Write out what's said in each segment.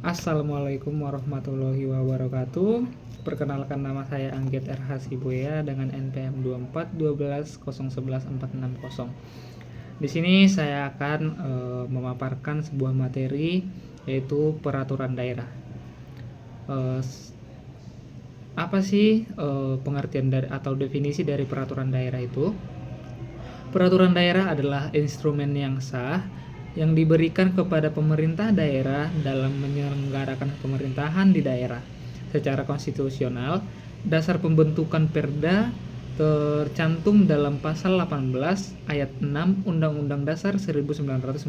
Assalamualaikum warahmatullahi wabarakatuh. Perkenalkan, nama saya Anggit R. Hasibuya dengan NPM 2412111460. Di sini saya akan memaparkan sebuah materi, yaitu peraturan daerah. Apa sih pengertian dari atau definisi dari peraturan daerah itu? Peraturan daerah adalah instrumen yang sah yang diberikan kepada pemerintah daerah dalam menyelenggarakan pemerintahan di daerah secara konstitusional. Dasar pembentukan Perda tercantum dalam pasal 18 ayat 6 Undang-Undang Dasar 1945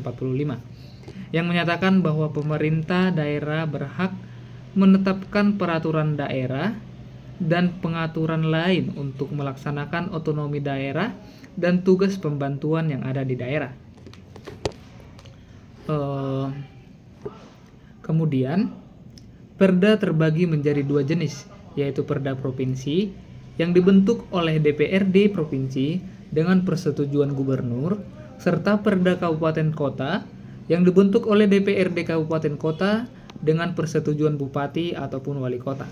yang menyatakan bahwa pemerintah daerah berhak menetapkan peraturan daerah dan pengaturan lain untuk melaksanakan otonomi daerah dan tugas pembantuan yang ada di daerah. Kemudian Perda terbagi menjadi dua jenis, yaitu Perda Provinsi yang dibentuk oleh DPRD Provinsi dengan persetujuan Gubernur, serta Perda Kabupaten Kota yang dibentuk oleh DPRD Kabupaten Kota dengan persetujuan Bupati ataupun Wali Kota.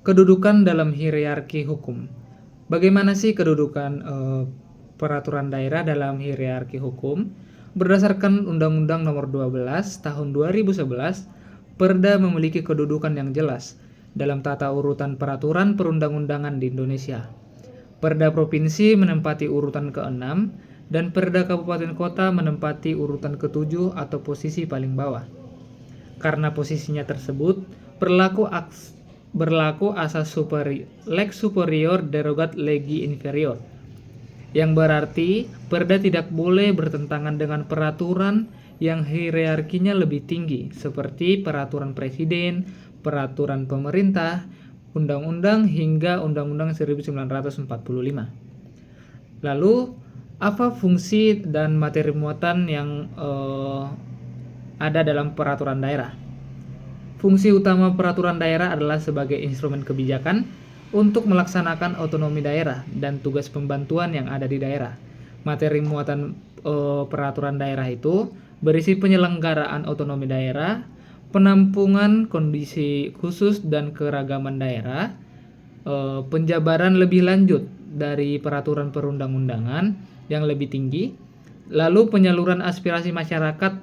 Kedudukan dalam hierarki hukum. Bagaimana sih kedudukan peraturan daerah dalam hierarki hukum? Berdasarkan Undang-Undang Nomor 12 Tahun 2011, Perda memiliki kedudukan yang jelas dalam tata urutan peraturan perundang-undangan di Indonesia. Perda Provinsi menempati urutan ke-6 dan Perda Kabupaten Kota menempati urutan ke-7 atau posisi paling bawah. Karena posisinya tersebut, berlaku asas lex superior derogat legi inferior, yang berarti Perda tidak boleh bertentangan dengan peraturan yang hierarkinya lebih tinggi seperti peraturan presiden, peraturan pemerintah, undang-undang hingga undang-undang 1945. Lalu, apa fungsi dan materi muatan yang ada dalam peraturan daerah? Fungsi utama peraturan daerah adalah sebagai instrumen kebijakan untuk melaksanakan otonomi daerah dan tugas pembantuan yang ada di daerah. Materi muatan peraturan daerah itu berisi penyelenggaraan otonomi daerah, penampungan kondisi khusus dan keragaman daerah, penjabaran lebih lanjut dari peraturan perundang-undangan yang lebih tinggi, lalu penyaluran aspirasi masyarakat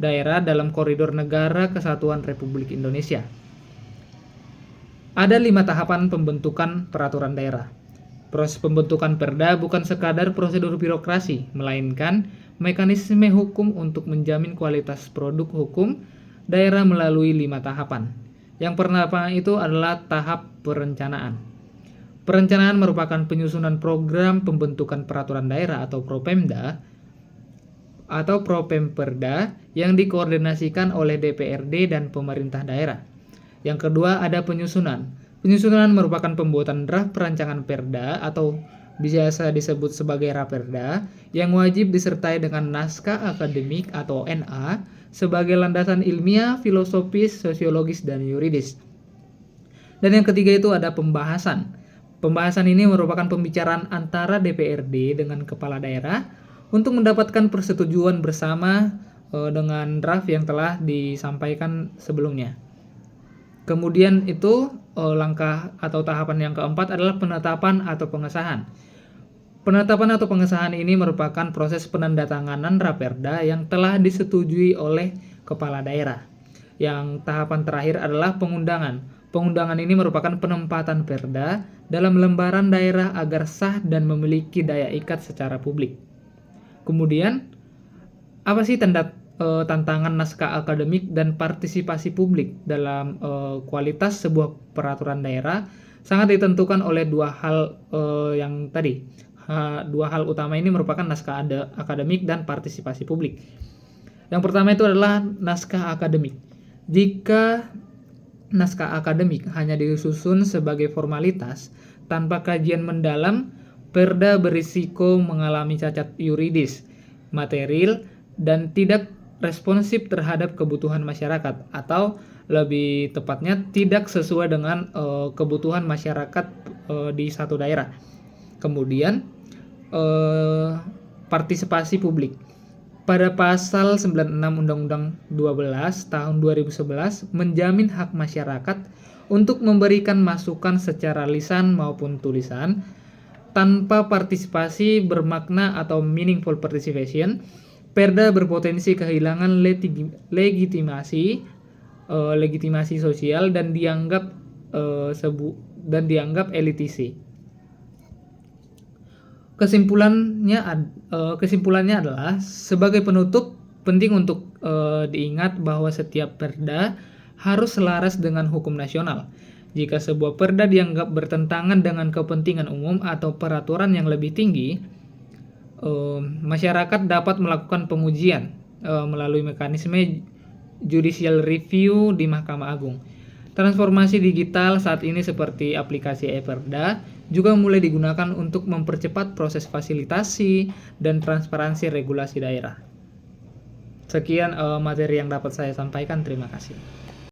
daerah dalam koridor negara kesatuan Republik Indonesia. Ada 5 tahapan pembentukan peraturan daerah. Proses pembentukan Perda bukan sekadar prosedur birokrasi, melainkan mekanisme hukum untuk menjamin kualitas produk hukum daerah melalui 5 tahapan. Yang pertama itu adalah tahap perencanaan. Perencanaan merupakan penyusunan program pembentukan peraturan daerah atau Propemda atau Propemperda yang dikoordinasikan oleh DPRD dan pemerintah daerah. Yang kedua ada penyusunan. Penyusunan merupakan pembuatan draft perancangan Perda atau biasa disebut sebagai Raperda yang wajib disertai dengan naskah akademik atau NA sebagai landasan ilmiah, filosofis, sosiologis, dan yuridis. Dan yang ketiga itu ada pembahasan. Pembahasan ini merupakan pembicaraan antara DPRD dengan kepala daerah untuk mendapatkan persetujuan bersama dengan draft yang telah disampaikan sebelumnya. Kemudian itu langkah atau tahapan yang keempat adalah penetapan atau pengesahan. Penetapan atau pengesahan ini merupakan proses penandatanganan Raperda yang telah disetujui oleh kepala daerah. Yang tahapan terakhir adalah pengundangan. Pengundangan ini merupakan penempatan Perda dalam lembaran daerah agar sah dan memiliki daya ikat secara publik. Kemudian, apa sih tantangan naskah akademik dan partisipasi publik dalam kualitas sebuah peraturan daerah? Sangat ditentukan oleh dua hal yang tadi. Dua hal utama ini merupakan naskah akademik dan partisipasi publik. Yang pertama itu adalah naskah akademik. Jika naskah akademik hanya disusun sebagai formalitas tanpa kajian mendalam, Perda berisiko mengalami cacat yuridis, material, dan tidak responsif terhadap kebutuhan masyarakat, atau lebih tepatnya tidak sesuai dengan kebutuhan masyarakat di satu daerah. Kemudian partisipasi publik. pada pasal 96 Undang-Undang 12 tahun 2011 menjamin hak masyarakat untuk memberikan masukan secara lisan maupun tulisan tanpa partisipasi bermakna atau meaningful participation. Perda berpotensi kehilangan legitimasi sosial dan dianggap elitisi. Kesimpulannya adalah sebagai penutup penting untuk diingat bahwa setiap perda harus selaras dengan hukum nasional. Jika sebuah perda dianggap bertentangan dengan kepentingan umum atau peraturan yang lebih tinggi, masyarakat dapat melakukan pengujian melalui mekanisme judicial review di Mahkamah Agung. Transformasi digital saat ini seperti aplikasi e-Perda juga mulai digunakan untuk mempercepat proses fasilitasi dan transparansi regulasi daerah. Sekian materi yang dapat saya sampaikan. Terima kasih.